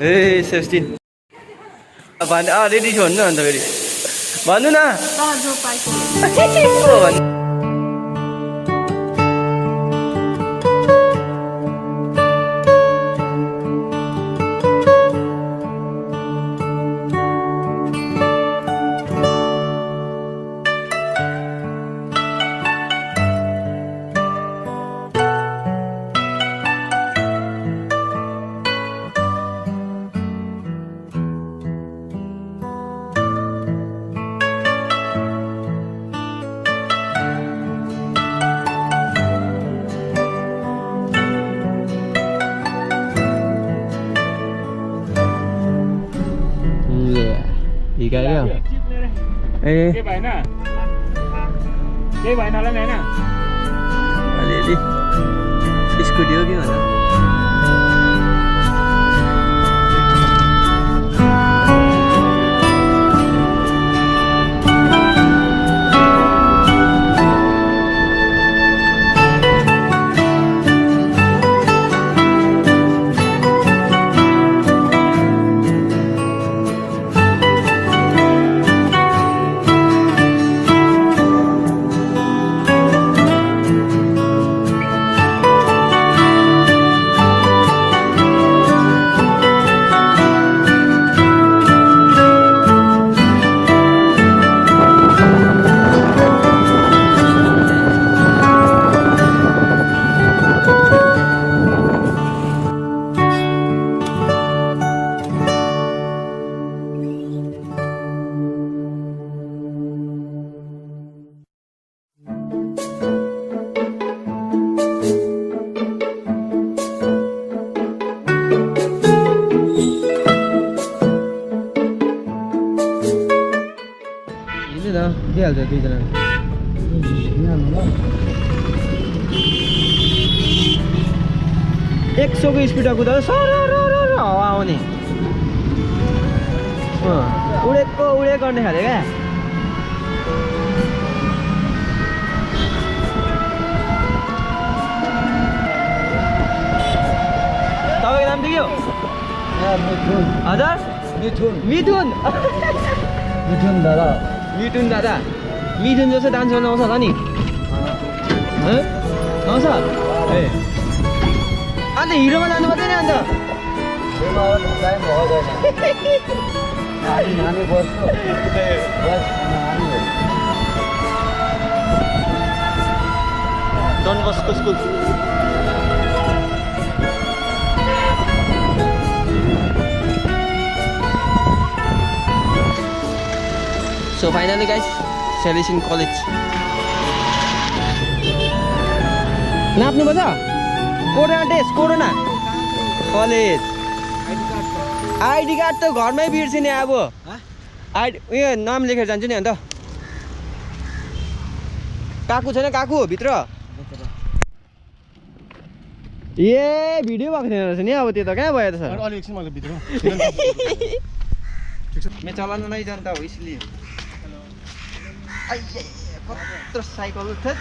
Hey, 16. Ready to run, very. Vanuna. Cái nào? Ê. Cái bài nào? Cái bài nào là này nè? Đi đi. Studio cái nào? हाल्छ दुईजना 100 को स्पिडमा कुदाउँदा सरर हावा आउने उडेको गर्ने खाले क्या तपाईँको नाम चाहिँ के हो हजुर मिथुन मिथुन दादा मिथुन जस्तो डान्स गर्न आउँछ होला नि आउँछ ए अन्त हिरोमा जानु पर्दैन नि अन्त डन बस्को school So finally guys, Salesian College. नाप्नु पर्छ corona test corona college ID card त घरमै बिर्सिने अब उयो नाम लेखेर जान्छु नि अन्त काकु छैन काकु भित्र ए भिडियो भएको थिएन रहेछ नि अब त्यो त कहाँ भयो त सर अलि एकछिन मैले भित्र मैं चलाना नहीं जानता हूँ इसलिए कत्रो cycle the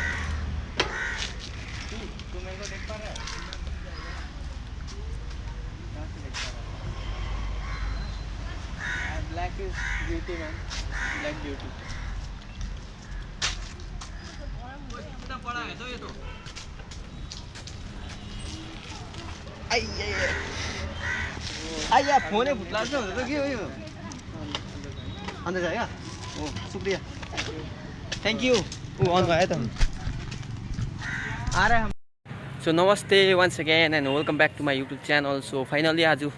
Black is beauty man, black beauty. कितना बड़ा है तो ये तो आइया फोन है फुटला से तो क्या हुई अंदर जाएगा ओ शुक्रिया थैंक यू वो ऑन गया तो आ रहे हम So namaste once again and welcome back to my YouTube channel. So finally Aju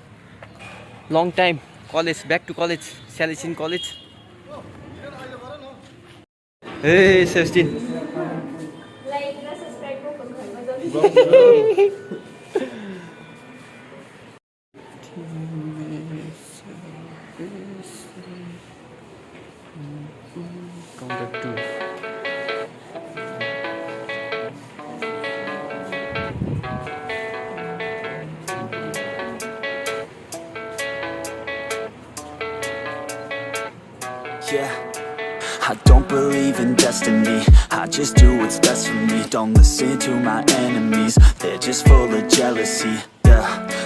long time college back to college Salesian College. Hey 16 like na subscribe ko kung Yeah, I don't believe in destiny. I just do what's best for me. Don't listen to my enemies, they're just full of jealousy.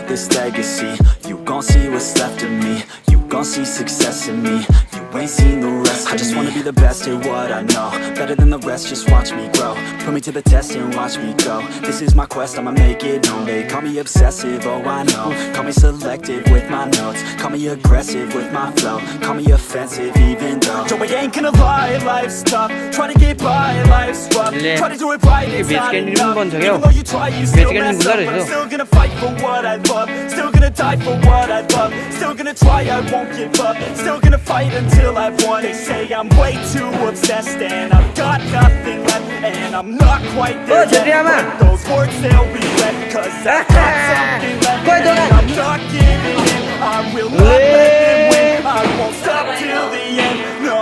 this legacy. You gon' see what's left of me. You gon' see success in me. You ain't seen the rest of me. I just wanna be the best at what I know. Better than the rest, just watch me grow. Put me to the test and watch me go. This is my quest, I'ma make it known. They call me obsessive, oh I know. Call me selective with my notes. Call me aggressive with my flow. Call me offensive even though Joe, I ain't gonna lie, life's tough. Try to get by, life's rough. Try to do it right, it's not enough. Even though you try, you still mess up. But I'm still gonna fight for what I love. Still gonna die for what I love. Still gonna try, I won't give up. Still gonna fight until I've won. They say I'm way too obsessed and I've got nothing left. And I'm not quite there yet. But those words, they'll regret. Cause I've got something left. And I'm not giving in. I will not let them win. I won't stop till the end. No.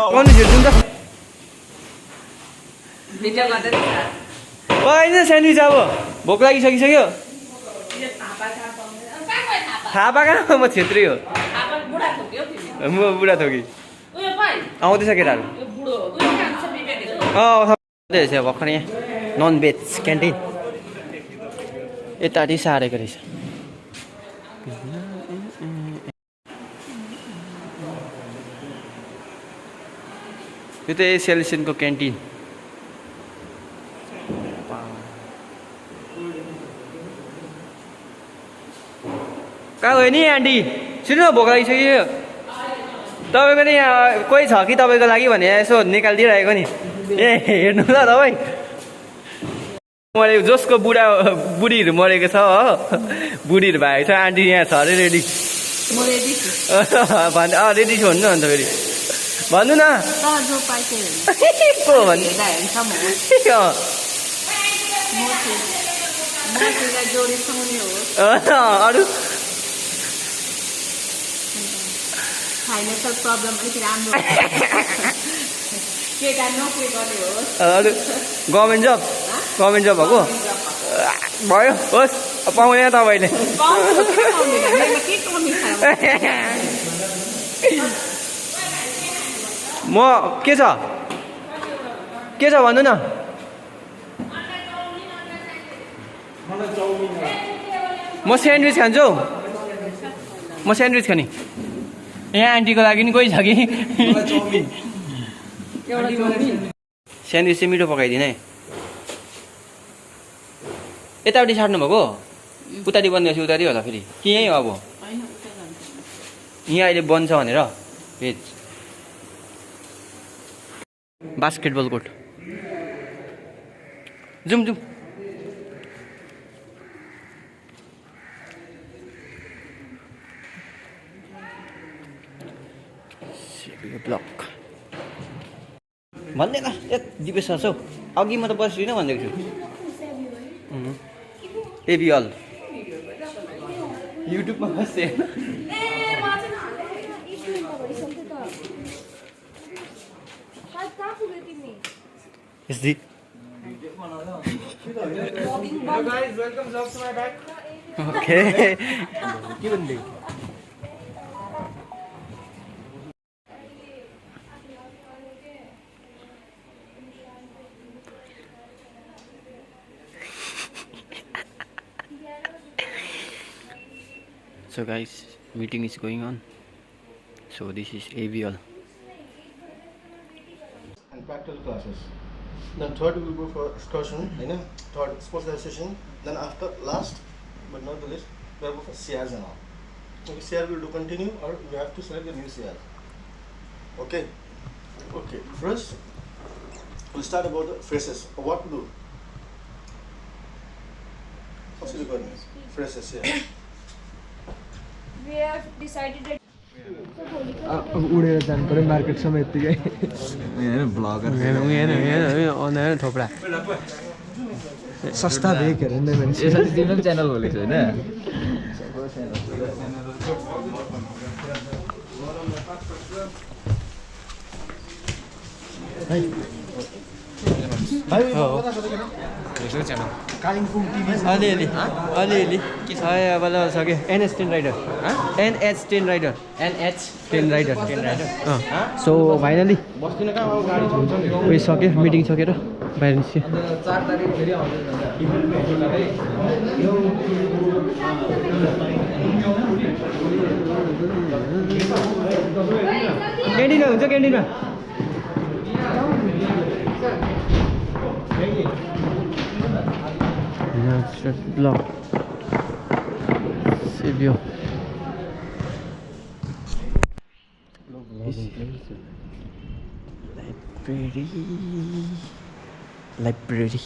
Video गर्दै छ होइन sandwich अब भोक लागिसकिसक्यो थाहा पाएन म छेत्री हो म बुढा थोकी आउँदैछ केटाहरू भर्खर यहाँ नन भेज क्यान्टिन यताटी सारेको रहेछ यो त एसियलिसनको क्यान्टिन कहाँ गयो नि आन्टी सुन्नु भोक लागिसक्यो तपाईँको नि यहाँ कोही छ कि तपाईँको लागि भने यसो निकालिदिइरहेको नि ए हेर्नु ल तपाईँ मरेको जसको बुढीहरू मरेको छ हो बुढीहरू भएको छ आन्टी यहाँ छ अरे रेडी रेडी छु भन्नु अन्त फेरि भन्नु न को भन्नु अरू फाइनेन्शियल प्रब्लम अलिक राम्रो केटा नोकरी गर्ने होस् अरू गभर्मेन्ट जब भएको भयो होस् पाउने तपाईँले म के छ भन्नु न म स्यान्डविच खान्छु म स्यान्डविच खाने यहाँ आन्टीको लागि नि कोही छ कि स्यान्डविच चाहिँ मिठो पकाइदिने यतापट्टि छाड्नु भएको उतापट्टि बन्दैछ उतापट्टि होला फेरि कि यहीँ हो अब यहाँ अहिले बन्छ भनेर भेज बास्केटबल कोर्ट जाउँ ब्लक भन्दैन दिपेश सर हौ अघि म त बस्दिनँ भनेको छु एबी अल युट्युबमा बस्थे यसदी ओके के भन्दै So guys, meeting is going on. So this is AVL. And practical classes. Then third we will go for excursion, third sports session. Then after last but not the least, we will go for CRs and all. Okay, CR we will do continue or we have to select the new CR. Okay. Okay. First, we'll start about the phrases. What to do? What's the requirement? Phrases. Yeah. We have decided that उडेर जानु पर्यो मार्केटसम्म यतिकै bagger थोप्रा सस्ता भेक हेर्नु मान्छे तिम्रो channel खोलेको छैन अलिअलि अब ल सक्यो NH10 rider NH10 rider so finally उयो सक्यो मिटिङ सकेर बाहिर निस्क्यो 4 तारिक फेरि क्यान्टिनमा हुन्छ क्यान्टिनमा ब्लग सेभियो लाइब्रेरी